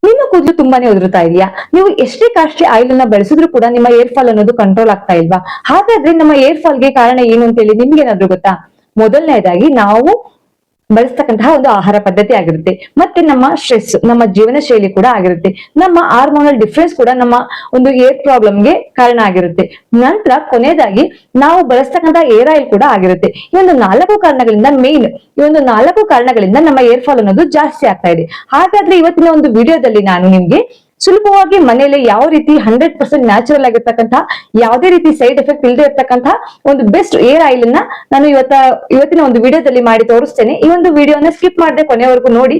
ನಿಮ್ಮ ಕೂದಲು ತುಂಬಾನೇ ಉದುರುತ್ತಾ ಇದೆಯಾ? ನೀವು ಎಷ್ಟೇ ಕಾಸ್ಟ್ಲಿ ಆಯಿಲ್ ಅನ್ನ ಬಳಸಿದ್ರು ಕೂಡ ನಿಮ್ಮ ಏರ್ ಫಾಲ್ ಅನ್ನೋದು ಕಂಟ್ರೋಲ್ ಆಗ್ತಾ ಇಲ್ವಾ? ಹಾಗಾದ್ರೆ ನಮ್ಮ ಏರ್ ಫಾಲ್ ಗೆ ಕಾರಣ ಏನು ಅಂತ ಹೇಳಿ ನಿಮ್ಗೆ ಏನಾದ್ರು ಗೊತ್ತಾ? ಮೊದಲನೇದಾಗಿ ನಾವು ಬಳಸ್ತಕ್ಕಂತಹ ಒಂದು ಆಹಾರ ಪದ್ಧತಿ ಆಗಿರುತ್ತೆ, ಮತ್ತೆ ನಮ್ಮ ಸ್ಟ್ರೆಸ್, ನಮ್ಮ ಜೀವನ ಶೈಲಿ ಕೂಡ ಆಗಿರುತ್ತೆ, ನಮ್ಮ ಹಾರ್ಮೋನಲ್ ಡಿಫ್ರೆನ್ಸ್ ಕೂಡ ನಮ್ಮ ಒಂದು ಏರ್ ಪ್ರಾಬ್ಲಮ್ಗೆ ಕಾರಣ ಆಗಿರುತ್ತೆ. ನಂತರ ಕೊನೆಯದಾಗಿ ನಾವು ಬಳಸ್ತಕ್ಕಂತಹ ಏರ್ ಆಯಿಲ್ ಕೂಡ ಆಗಿರುತ್ತೆ. ಈ ಒಂದು 4 ಕಾರಣಗಳಿಂದ ಈ ಒಂದು 4 ಕಾರಣಗಳಿಂದ ನಮ್ಮ ಏರ್ ಫಾಲ್ ಅನ್ನೋದು ಜಾಸ್ತಿ ಆಗ್ತಾ ಇದೆ. ಹಾಗಾದ್ರೆ ಇವತ್ತಿನ ಒಂದು ವಿಡಿಯೋದಲ್ಲಿ ನಾನು ನಿಮ್ಗೆ ಸುಲಭವಾಗಿ ಮನೆಯಲ್ಲೇ ಯಾವ ರೀತಿ 100% ನ್ಯಾಚುರಲ್ ಆಗಿರ್ತಕ್ಕಂತಹ ಯಾವುದೇ ರೀತಿ ಸೈಡ್ ಎಫೆಕ್ಟ್ ಇಲ್ಲದೆ ಇರ್ತಕ್ಕಂತಹ ಒಂದು ಬೆಸ್ಟ್ ಏರ್ ಆಯಿಲ್ ಅನ್ನ ನಾನು ಇವತ್ತಿನ ಒಂದು ವಿಡಿಯೋದಲ್ಲಿ ಮಾಡಿ ತೋರಿಸ್ತೇನೆ. ಈ ಒಂದು ವಿಡಿಯೋನ ಸ್ಕಿಪ್ ಮಾಡದೆ ಕೊನೆವರೆಗೂ ನೋಡಿ.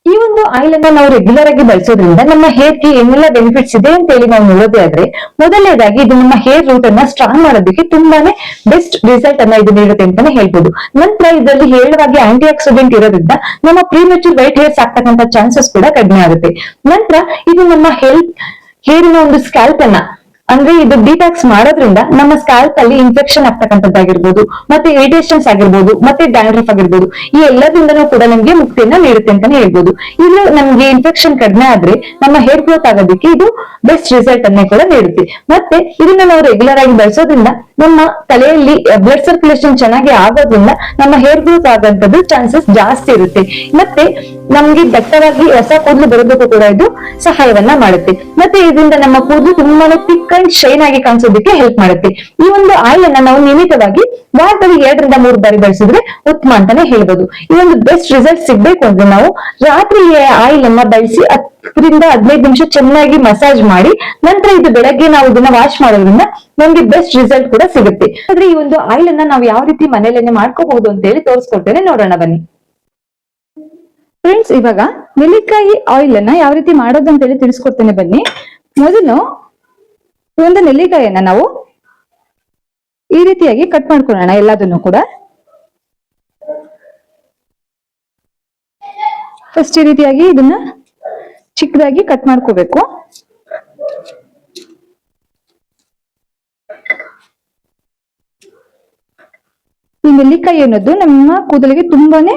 ಈ ಒಂದು ಆಯಿಲ್ ಅನ್ನ ನಾವು ರೆಗ್ಯುಲರ್ ಆಗಿ ಬಳಸೋದ್ರಿಂದ ನಮ್ಮ ಹೇರ್ ಗೆ ಏನೆಲ್ಲ ಬೆನಿಫಿಟ್ಸ್ ಇದೆ ಅಂತ ಹೇಳಿ ನಾವು ನೋಡೋದೇ ಆದ್ರೆ, ಮೊದಲನೇದಾಗಿ ಇದು ನಮ್ಮ ಹೇರ್ ರೂಟ್ ಅನ್ನ ಸ್ಟ್ರಾಂಗ್ ಮಾಡೋದಕ್ಕೆ ತುಂಬಾನೇ ಬೆಸ್ಟ್ ರಿಸಲ್ಟ್ ಅನ್ನ ಇದು ನೀಡುತ್ತೆ ಅಂತಾನೆ ಹೇಳ್ಬೋದು. ನಂತರ ಇದರಲ್ಲಿ ಹೇರಳವಾಗಿ ಆಂಟಿ ಆಕ್ಸಿಡೆಂಟ್ ಇರೋದ್ರಿಂದ ನಮ್ಮ ಪ್ರೀಮೆಚೂರ್ ವೈಟ್ ಹೇರ್ಸ್ ಆಗ್ತಕ್ಕಂಥ ಚಾನ್ಸಸ್ ಕೂಡ ಕಡಿಮೆ ಆಗುತ್ತೆ. ನಂತರ ಇದು ನಮ್ಮ ಹೇರಿನ ಒಂದು ಸ್ಕ್ಯಾಲ್ಪ್ ಅನ್ನ ಅಂದ್ರೆ ಇದು ಡಿಟಾಕ್ಸ್ ಮಾಡೋದ್ರಿಂದ ನಮ್ಮ ಸ್ಕ್ಯಾಲ್ಪ್ ಅಲ್ಲಿ ಇನ್ಫೆಕ್ಷನ್ ಆಗ್ತಕ್ಕಂಥದ್ದಾಗಿರ್ಬೋದು, ಮತ್ತೆ ಇರಿಟೇಷನ್ಸ್ ಆಗಿರ್ಬೋದು, ಮತ್ತೆ ಡ್ಯಾಂಡ್ರಫ್ ಆಗಿರ್ಬೋದು, ಈ ಎಲ್ಲದಿಂದನೂ ಕೂಡ ನಮ್ಗೆ ಮುಕ್ತಿಯನ್ನ ನೀಡುತ್ತೆ ಅಂತಾನೆ ಹೇಳ್ಬೋದು. ಇದು ನಮ್ಗೆ ಇನ್ಫೆಕ್ಷನ್ ಕಡಿಮೆ ಆದ್ರೆ ನಮ್ಮ ಹೇರ್ ಗ್ರೋತ್ ಆಗೋದಕ್ಕೆ ಇದು ಬೆಸ್ಟ್ ರಿಸಲ್ಟ್ ಅನ್ನೇ ಕೂಡ ನೀಡುತ್ತೆ. ಮತ್ತೆ ಇದನ್ನ ನಾವು ರೆಗ್ಯುಲರ್ ಆಗಿ ಬಳಸೋದ್ರಿಂದ ನಮ್ಮ ತಲೆಯಲ್ಲಿ ಬ್ಲಡ್ ಸರ್ಕ್ಯುಲೇಷನ್ ಚೆನ್ನಾಗಿ ಆಗೋದ್ರಿಂದ ನಮ್ಮ ಹೇರ್ ಗ್ರೋತ್ ಆಗೋಂಥದ್ದು ಚಾನ್ಸಸ್ ಜಾಸ್ತಿ ಇರುತ್ತೆ. ಮತ್ತೆ ನಮ್ಗೆ ದಟ್ಟವಾಗಿ ಹೊಸ ಕೂದಲು ಬರೋದಕ್ಕೂ ಕೂಡ ಇದು ಸಹಾಯವನ್ನ ಮಾಡುತ್ತೆ. ಮತ್ತೆ ಇದರಿಂದ ನಮ್ಮ ಕೂದಲು ತುಂಬಾನೇ ಥಿಕ್ ಅಂಡ್ ಶೈನ್ ಆಗಿ ಕಾಣಿಸೋದಕ್ಕೆ ಹೆಲ್ಪ್ ಮಾಡುತ್ತೆ. ಈ ಒಂದು ಆಯಿಲ್ ಅನ್ನ ನಾವು ನಿಯಮಿತವಾಗಿ ವಾರದಲ್ಲಿ 2 ರಿಂದ 3 ಬಾರಿ ಬಳಸಿದ್ರೆ ಉತ್ತಮ ಅಂತಾನೆ ಹೇಳ್ಬೋದು. ಈ ಒಂದು ಬೆಸ್ಟ್ ರಿಸಲ್ಟ್ ಸಿಗ್ಬೇಕು ಅಂದ್ರೆ ನಾವು ರಾತ್ರಿ ಈ ಆಯಿಲ್ ಅನ್ನ ಬಳಸಿ 10 ರಿಂದ 15 ನಿಮಿಷ ಚೆನ್ನಾಗಿ ಮಸಾಜ್ ಮಾಡಿ ನಂತರ ಇದು ಬೆಳಗ್ಗೆ ನಾವು ಇದನ್ನ ವಾಶ್ ಮಾಡೋದ್ರಿಂದ ನಮ್ಗೆ ಬೆಸ್ಟ್ ರಿಸಲ್ಟ್ ಕೂಡ ಸಿಗುತ್ತೆ. ಆದ್ರೆ ಈ ಒಂದು ಆಯಿಲ್ ಅನ್ನ ನಾವು ಯಾವ ರೀತಿ ಮನೆಯಲ್ಲೇನೆ ಮಾಡ್ಕೋಬಹುದು ಅಂತ ಹೇಳಿ ತೋರಿಸ್ಕೊಡ್ತೇನೆ, ನೋಡೋಣ ಬನ್ನಿ. ಫ್ರೆಂಡ್ಸ್, ಇವಾಗ ನೆಲ್ಲಿಕಾಯಿ ಆಯಿಲ್ ಅನ್ನ ಯಾವ ರೀತಿ ಮಾಡೋದು ಅಂತ ಹೇಳಿ ತಿಳಿಸ್ಕೊಡ್ತೇನೆ ಬನ್ನಿ. ಮೊದಲು ಒಂದು ನೆಲ್ಲಿಕಾಯಿಯನ್ನ ನಾವು ಈ ರೀತಿಯಾಗಿ ಕಟ್ ಮಾಡ್ಕೊಳ್ಳೋಣ. ಎಲ್ಲದನ್ನು ಕೂಡ ಫಸ್ಟ್ ಈ ರೀತಿಯಾಗಿ ಇದನ್ನ ಚಿಕ್ಕದಾಗಿ ಕಟ್ ಮಾಡ್ಕೋಬೇಕು. ಈ ನೆಲ್ಲಿಕಾಯಿ ಅನ್ನೋದು ನಮ್ಮ ಕೂದಲಿಗೆ ತುಂಬಾನೇ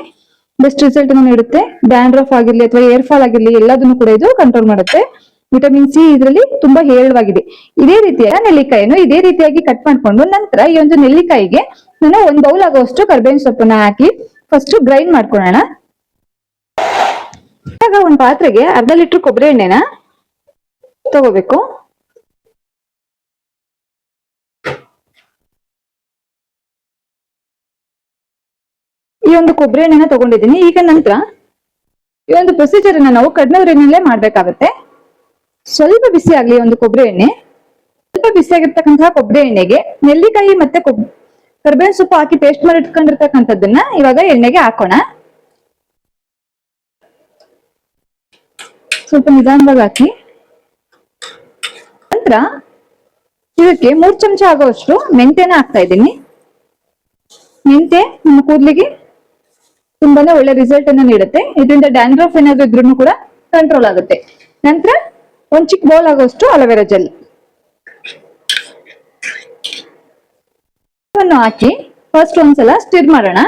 ಬೆಸ್ಟ್ ರಿಸಲ್ಟ್ ಅನ್ನು ನೀಡುತ್ತೆ. ಡ್ಯಾಂಡ್ರಫ್ ಆಗಿರ್ಲಿ ಅಥವಾ ಏರ್ ಫಾಲ್ ಆಗಿರ್ಲಿ ಎಲ್ಲದನ್ನು ಕೂಡ ಇದು ಕಂಟ್ರೋಲ್ ಮಾಡುತ್ತೆ. ವಿಟಮಿನ್ ಸಿ ಇದರಲ್ಲಿ ತುಂಬಾ ಹೇರಳವಾಗಿದೆ. ಇದೇ ರೀತಿಯ ನೆಲ್ಲಿಕಾಯಿಯನ್ನು ಇದೇ ರೀತಿಯಾಗಿ ಕಟ್ ಮಾಡ್ಕೊಂಡು ನಂತರ ಈ ಒಂದು ನೆಲ್ಲಿಕಾಯಿಗೆ ನಾನು 1 ಬೌಲ್ ಆಗುವಷ್ಟು ಕರ್ಬೇವಿನ ಸೊಪ್ಪನ್ನ ಹಾಕಿ ಫಸ್ಟ್ ಗ್ರೈಂಡ್ ಮಾಡ್ಕೊಳ್ಳೋಣ. ಇವಾಗ ಒಂದು ಪಾತ್ರೆಗೆ 1/2 ಲೀಟರ್ ಕೊಬ್ಬರಿ ಎಣ್ಣೆನ ತಗೋಬೇಕು. ಈ ಒಂದು ಕೊಬ್ಬರಿ ಎಣ್ಣೆನ ತಗೊಂಡಿದ್ದೀನಿ. ಈಗ ನಂತರ ಈ ಒಂದು ಪ್ರೊಸೀಜರ್ ಅನ್ನ ನಾವು ಕಡಿಮೆ ಉರಿನಲ್ಲೇ ಮಾಡ್ಬೇಕಾಗತ್ತೆ. ಸ್ವಲ್ಪ ಬಿಸಿ ಆಗ್ಲಿ ಒಂದು ಕೊಬ್ಬರಿ ಎಣ್ಣೆ. ಸ್ವಲ್ಪ ಬಿಸಿಯಾಗಿರ್ತಕ್ಕಂತಹ ಕೊಬ್ಬರಿ ಎಣ್ಣೆಗೆ ನೆಲ್ಲಿಕಾಯಿ ಮತ್ತೆ ಕರ್ಬೇವಿನ ಸೊಪ್ಪು ಹಾಕಿ ಪೇಸ್ಟ್ ಮಾಡಿ ಇಟ್ಕೊಂಡಿರ್ತಕ್ಕಂಥದ್ದನ್ನ ಇವಾಗ ಎಣ್ಣೆಗೆ ಹಾಕೋಣ. ಸ್ವಲ್ಪ ನಿಧಾನವಾಗಿ ಹಾಕಿ ನಂತರ ಇದಕ್ಕೆ 3 ಚಮಚ ಆಗುವಷ್ಟು ಮೆಂತ್ಯನ ಹಾಕ್ತಾ ಇದ್ದೀನಿ. ಮೆಂತ್ಯ ನಮ್ಮ ಕೂದಲಿಗೆ ತುಂಬಾನೇ ಒಳ್ಳೆ ರಿಸಲ್ಟ್ ಅನ್ನು ನೀಡುತ್ತೆ. ಇದರಿಂದ ಡ್ಯಾಂಡ್ರಫ್ ಏನಾದ್ರು ಇದ್ರೂ ಕೂಡ ಕಂಟ್ರೋಲ್ ಆಗುತ್ತೆ. ನಂತರ 1 ಚಿಕ್ಕ ಬೌಲ್ ಆಗುವಷ್ಟು ಅಲೋವೆರಾ ಜೆಲ್ ಹಾಕಿ ಫಸ್ಟ್ ಒಂದ್ಸಲ ಸ್ಟಿರ್ ಮಾಡೋಣ.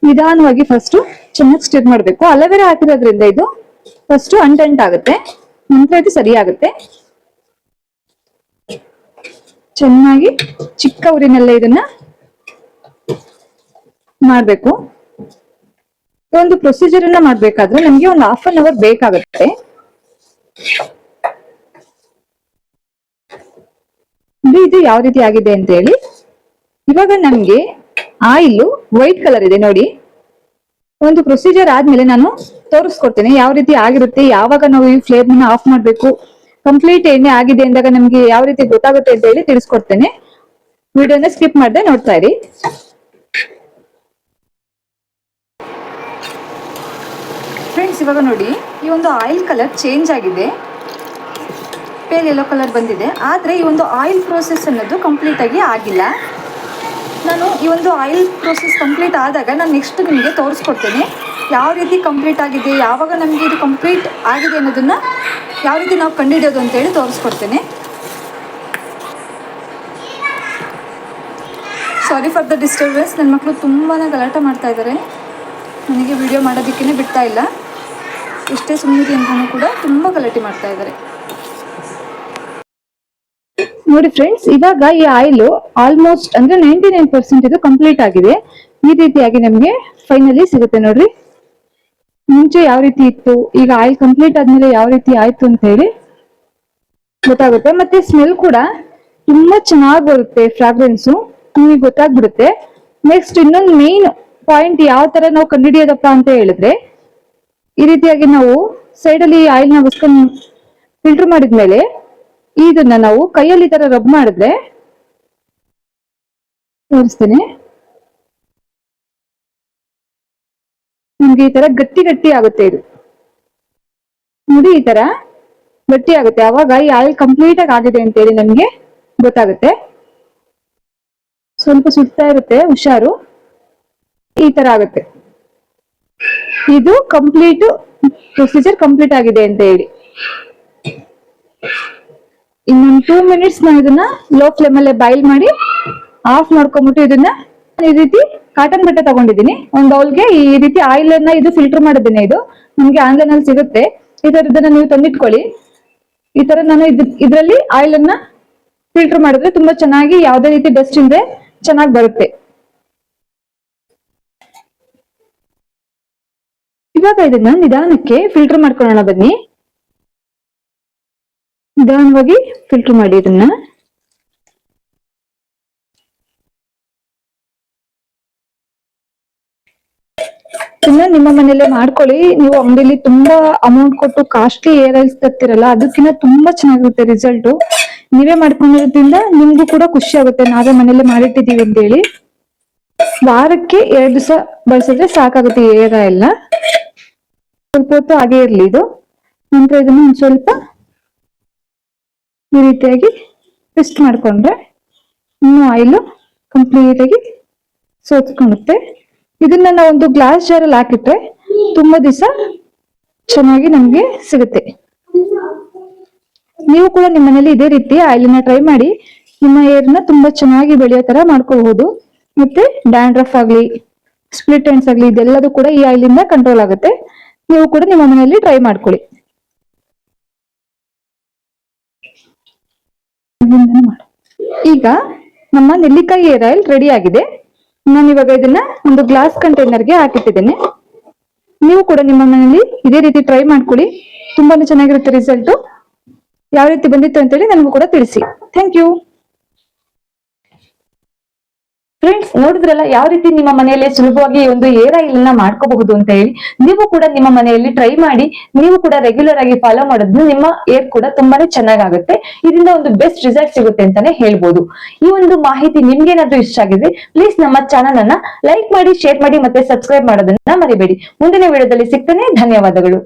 ನಿಧಾನವಾಗಿ ಫಸ್ಟ್ ಚೆನ್ನಾಗಿ ಸ್ಟಿರ್ ಮಾಡಬೇಕು. ಅಲೋವೆರಾ ಹಾಕಿರೋದ್ರಿಂದ ಇದು ಫಸ್ಟ್ ಅಂಟಾಗುತ್ತೆ, ನಂತರ ಇದು ಸರಿ ಆಗುತ್ತೆ. ಚೆನ್ನಾಗಿ ಚಿಕ್ಕ ಉರಿನಲ್ಲೇ ಇದನ್ನ ಮಾಡ್ಬೇಕು. ಒಂದು ಪ್ರೊಸೀಜರ್ ಅನ್ನ ಮಾಡ್ಬೇಕಾದ್ರೆ ನಮ್ಗೆ ಒಂದು 1/2 ಅವರ್ ಬೇಕಾಗುತ್ತೆ. ಇದು ಯಾವ ರೀತಿ ಆಗಿದೆ ಅಂತ ಹೇಳಿ. ಇವಾಗ ನಮ್ಗೆ ಆಯಿಲ್ ವೈಟ್ ಕಲರ್ ಇದೆ ನೋಡಿ. ಒಂದು ಪ್ರೊಸೀಜರ್ ಆದ್ಮೇಲೆ ನಾನು ತೋರಿಸ್ಕೊಡ್ತೇನೆ ಯಾವ ರೀತಿ ಆಗಿರುತ್ತೆ, ಯಾವಾಗ ನಾವು ಈ ಫ್ಲೇಮ್ ನ ಆಫ್ ಮಾಡ್ಬೇಕು, ಕಂಪ್ಲೀಟ್ ಎಣ್ಣೆ ಆಗಿದೆ ಅಂದಾಗ ನಮ್ಗೆ ಯಾವ ರೀತಿ ಗೊತ್ತಾಗುತ್ತೆ ಅಂತ ಹೇಳಿ ತಿಳಿಸ್ಕೊಡ್ತೇನೆ. ವಿಡಿಯೋನ ಸ್ಕಿಪ್ ಮಾಡದೆ ನೋಡ್ತಾ ಇರಿ. ಫ್ರೆಂಡ್ಸ್, ಇವಾಗ ನೋಡಿ ಈ ಒಂದು ಆಯಿಲ್ ಕಲರ್ ಚೇಂಜ್ ಆಗಿದೆ, ಪೇಲ್ ಯೆಲ್ಲೋ ಕಲರ್ ಬಂದಿದೆ. ಆದ್ರೆ ಈ ಒಂದು ಆಯಿಲ್ ಪ್ರೋಸೆಸ್ ಅನ್ನೋದು ಕಂಪ್ಲೀಟ್ ಆಗಿ ಆಗಿಲ್ಲ. ನಾನು ಈ ಒಂದು ಆಯಿಲ್ ಪ್ರೋಸೆಸ್ ಕಂಪ್ಲೀಟ್ ಆದಾಗ ನಾನು ನೆಕ್ಸ್ಟ್ ನಿಮಗೆ ತೋರಿಸ್ಕೊಡ್ತೇನೆ ಯಾವ ರೀತಿ ಕಂಪ್ಲೀಟ್ ಆಗಿದೆ, ಯಾವಾಗ ನಮಗೆ ಇದು ಕಂಪ್ಲೀಟ್ ಆಗಿದೆ ಅನ್ನೋದನ್ನ ಯಾವ ರೀತಿ ನಾವು ಕಂಡುಹಿಡಿಯೋದು ಅಂತೇಳಿ ತೋರಿಸ್ಕೊಡ್ತೇನೆ. Sorry for the disturbance. ನನ್ನ ಮಕ್ಕಳು ತುಂಬಾ ಗಲಾಟೆ ಮಾಡ್ತಾ ಇದ್ದಾರೆ, ನನಗೆ ವಿಡಿಯೋ ಮಾಡೋದಕ್ಕೇ ಬಿಡ್ತಾ ಇಲ್ಲ. ಎಷ್ಟೇ ಸುಮ್ಮನೆ ಅಂತಲೂ ಕೂಡ ತುಂಬ ಗಲಾಟೆ ಮಾಡ್ತಾ ಇದ್ದಾರೆ. ನೋಡಿ ಫ್ರೆಂಡ್ಸ್, ಇವಾಗ ಈ ಆಯಿಲ್ ಆಲ್ಮೋಸ್ಟ್ ಅಂದ್ರೆ 99% ಇದು ಕಂಪ್ಲೀಟ್ ಆಗಿದೆ. ಈ ರೀತಿಯಾಗಿ ನಮ್ಗೆ ಫೈನಲಿ ಸಿಗುತ್ತೆ ನೋಡ್ರಿ. ಮುಂಚೆ ಯಾವ ರೀತಿ ಇತ್ತು, ಈಗ ಆಯಿಲ್ ಕಂಪ್ಲೀಟ್ ಆದ್ಮೇಲೆ ಯಾವ ರೀತಿ ಆಯ್ತು ಅಂತ ಹೇಳಿ ಗೊತ್ತಾಗುತ್ತೆ. ಮತ್ತೆ ಸ್ಮೆಲ್ ಕೂಡ ತುಂಬಾ ಚೆನ್ನಾಗಿ ಬರುತ್ತೆ, ಫ್ರಾಗ್ರೆನ್ಸು ನಿಮಗೆ ಗೊತ್ತಾಗ್ಬಿಡುತ್ತೆ. ನೆಕ್ಸ್ಟ್ ಇನ್ನೊಂದು ಮೇನ್ ಪಾಯಿಂಟ್ ಯಾವ ತರ ನಾವು ಕಂಡುಹಿಡಿಯೋದಪ್ಪ ಅಂತ ಹೇಳಿದ್ರೆ, ಈ ರೀತಿಯಾಗಿ ನಾವು ಸೈಡ್ ಅಲ್ಲಿ ಆಯಿಲ್ ನ ಬಸ್ಕೊಂಡು ಫಿಲ್ಟರ್ ಮಾಡಿದ್ಮೇಲೆ ಇದನ್ನ ನಾವು ಕೈಯಲ್ಲಿ ತರ ರಬ್ ಮಾಡಿದ್ರೆ, ತೋರಿಸ್ತೇನೆ, ನಮ್ಗೆ ಈ ತರ ಗಟ್ಟಿ ಗಟ್ಟಿ ಆಗುತ್ತೆ. ಇದು ನೋಡಿ, ಈ ತರ ಗಟ್ಟಿ ಆಗುತ್ತೆ. ಅವಾಗ ಈ ಆಯಿಲ್ ಕಂಪ್ಲೀಟ್ ಆಗಿ ಆಗಿದೆ ಅಂತೇಳಿ ನಮ್ಗೆ ಗೊತ್ತಾಗುತ್ತೆ. ಸ್ವಲ್ಪ ಸುಡ್ತಾ ಇರುತ್ತೆ, ಹುಷಾರು. ಈ ತರ ಆಗುತ್ತೆ. ಇದು ಕಂಪ್ಲೀಟ್ ಪ್ರೊಸೀಜರ್ ಕಂಪ್ಲೀಟ್ ಆಗಿದೆ ಅಂತ ಹೇಳಿ. ಇನ್ನೊಂದು 2 ಮಿನಿಟ್ಸ್ ನಾನು ಇದನ್ನ ಲೋ ಫ್ಲೇಮ್ ಅಲ್ಲೇ ಬಾಯ್ಲ್ ಮಾಡಿ ಆಫ್ ಮಾಡ್ಕೊಂಡ್ಬಿಟ್ಟು ಇದನ್ನ ಈ ರೀತಿ ಕಾಟನ್ ಬಟ್ಟೆ ತಗೊಂಡಿದ್ದೀನಿ. ಒಂದ್ ಬೌಲ್ಗೆ ಈ ರೀತಿ ಆಯಿಲ್ ಅನ್ನ ಇದು ಫಿಲ್ಟರ್ ಮಾಡಿದ್ದೀನಿ. ಇದು ನಿಮ್ಗೆ ಆನ್ಲೈನ್ ಅಲ್ಲಿ ಸಿಗುತ್ತೆ. ಈ ತರದನ್ನ ನೀವು ತಂದಿಟ್ಕೊಳ್ಳಿ. ಈ ತರ ನಾನು ಇದ್ರಲ್ಲಿ ಆಯಿಲ್ ಅನ್ನ ಫಿಲ್ಟರ್ ಮಾಡಿದ್ರೆ ತುಂಬಾ ಚೆನ್ನಾಗಿ ಯಾವುದೇ ರೀತಿ ಡಸ್ಟ್ ಇಲ್ಲದೆ ಚೆನ್ನಾಗಿ ಬರುತ್ತೆ. ಇವಾಗ ಇದನ್ನ ನಿಧಾನಕ್ಕೆ ಫಿಲ್ಟರ್ ಮಾಡ್ಕೊಳ್ಳೋಣ ಬನ್ನಿ. ನಿಧಾನವಾಗಿ ಫಿಲ್ಟರ್ ಮಾಡಿ ಇದನ್ನ. ಇದನ್ನ ನಿಮ್ಮ ಮನೆಯಲ್ಲೇ ಮಾಡ್ಕೊಳ್ಳಿ. ನೀವು ಅಂಗಡಿಲಿ ತುಂಬಾ ಅಮೌಂಟ್ ಕೊಟ್ಟು ಕಾಸ್ಟ್ಲಿ ಏರ್ ಆಯಿಲ್ಸ್ ತರ್ತಿರಲ್ಲ, ಅದಕ್ಕಿಂತ ತುಂಬಾ ಚೆನ್ನಾಗಿರುತ್ತೆ ರಿಸಲ್ಟ್. ನೀವೇ ಮಾಡ್ಕೊಂಡಿರೋದ್ರಿಂದ ನಿಮ್ಗೂ ಕೂಡ ಖುಷಿ ಆಗುತ್ತೆ, ನಾವೇ ಮನೇಲಿ ಮಾಡಿಟ್ಟಿದೀವಿ ಅಂತ ಹೇಳಿ. ವಾರಕ್ಕೆ 2 ದಿವಸ ಬಳಸಿದ್ರೆ ಸಾಕಾಗುತ್ತೆ ಈ ಏರ್ ಆಯಿಲ್ ನ. ಸ್ವಲ್ಪ ಹೊತ್ತು ಹಾಗೆ ಇರ್ಲಿ ಇದು. ನಂತರ ಇದನ್ನ ಒಂದ್ ಸ್ವಲ್ಪ ಈ ರೀತಿಯಾಗಿ ಟ್ವಿಸ್ಟ್ ಮಾಡ್ಕೊಂಡ್ರೆ ಇನ್ನು ಆಯಿಲ್ ಕಂಪ್ಲೀಟ್ ಆಗಿ ಸೋತ್ಕೊಳ್ಳುತ್ತೆ. ಇದನ್ನ ನಾವು ಒಂದು ಗ್ಲಾಸ್ ಜಾರ್ ಅಲ್ಲಿ ಹಾಕಿಟ್ರೆ ತುಂಬಾ ದಿವಸ ಚೆನ್ನಾಗಿ ನಮ್ಗೆ ಸಿಗುತ್ತೆ. ನೀವು ಕೂಡ ನಿಮ್ಮ ಮನೇಲಿ ಇದೇ ರೀತಿ ಆಯಿಲ್ ನ ಟ್ರೈ ಮಾಡಿ ನಿಮ್ಮ ಹೇರ್ ನ ತುಂಬಾ ಚೆನ್ನಾಗಿ ಬೆಳೆಯೋ ತರ ಮಾಡ್ಕೋಬಹುದು. ಮತ್ತೆ ಡ್ಯಾಂಡ್ರಫ್ ಆಗ್ಲಿ, ಸ್ಪ್ಲಿಟ್ ಎಂಡ್ಸ್ ಆಗ್ಲಿ, ಇದೆಲ್ಲದೂ ಕೂಡ ಈ ಆಯಿಲ್ ಇಂದ ಕಂಟ್ರೋಲ್ ಆಗುತ್ತೆ. ನೀವು ಕೂಡ ನಿಮ್ಮ ಮನೆಯಲ್ಲಿ ಟ್ರೈ ಮಾಡ್ಕೊಳ್ಳಿ. ಈಗ ನಮ್ಮ ನೆಲ್ಲಿಕಾಯಿ ಏರ್ ಆಯಿಲ್ ರೆಡಿ ಆಗಿದೆ. ನಾನು ಇವಾಗ ಇದನ್ನ ಒಂದು ಗ್ಲಾಸ್ ಕಂಟೈನರ್ಗೆ ಹಾಕಿಟ್ಟಿದ್ದೇನೆ. ನೀವು ಕೂಡ ನಿಮ್ಮ ಮನೆಯಲ್ಲಿ ಇದೇ ರೀತಿ ಟ್ರೈ ಮಾಡ್ಕೊಳ್ಳಿ, ತುಂಬಾನೇ ಚೆನ್ನಾಗಿರುತ್ತೆ ರಿಸಲ್ಟ್. ಯಾವ ರೀತಿ ಬಂದಿತ್ತು ಅಂತೇಳಿ ನನಗೂ ಕೂಡ ತಿಳಿಸಿ. Thank you friends. ನೋಡಿದ್ರಲ್ಲ ಯಾವ ರೀತಿ ನಿಮ್ಮ ಮನೆಯಲ್ಲಿ ಸುಲಭವಾಗಿ ಒಂದು ಏರ್ ಆಯಿಲ್ ನ ಮಾಡ್ಕೋಬಹುದು ಅಂತ ಹೇಳಿ. ನೀವು ಕೂಡ ನಿಮ್ಮ ಮನೆಯಲ್ಲಿ ಟ್ರೈ ಮಾಡಿ, ನೀವು ಕೂಡ ರೆಗ್ಯುಲರ್ ಆಗಿ ಫಾಲೋ ಮಾಡೋದ್ರಿಂದ ನಿಮ್ಮ ಏರ್ ಕೂಡ ತುಂಬಾನೇ ಚೆನ್ನಾಗುತ್ತೆ. ಇದರಿಂದ ಒಂದು ಬೆಸ್ಟ್ ರಿಸಲ್ಟ್ ಸಿಗುತ್ತೆ ಅಂತಾನೆ ಹೇಳ್ಬೋದು. ಈ ಒಂದು ಮಾಹಿತಿ ನಿಮ್ಗೆ ಏನಾದ್ರೂ ಇಷ್ಟ ಆಗಿದೆ, ಪ್ಲೀಸ್ ನಮ್ಮ ಚಾನಲ್ ಅನ್ನ ಲೈಕ್ ಮಾಡಿ, ಶೇರ್ ಮಾಡಿ, ಮತ್ತೆ ಸಬ್ಸ್ಕ್ರೈಬ್ ಮಾಡೋದನ್ನ ಮರಿಬೇಡಿ. ಮುಂದಿನ ವಿಡಿಯೋದಲ್ಲಿ ಸಿಗ್ತೇನೆ. ಧನ್ಯವಾದಗಳು.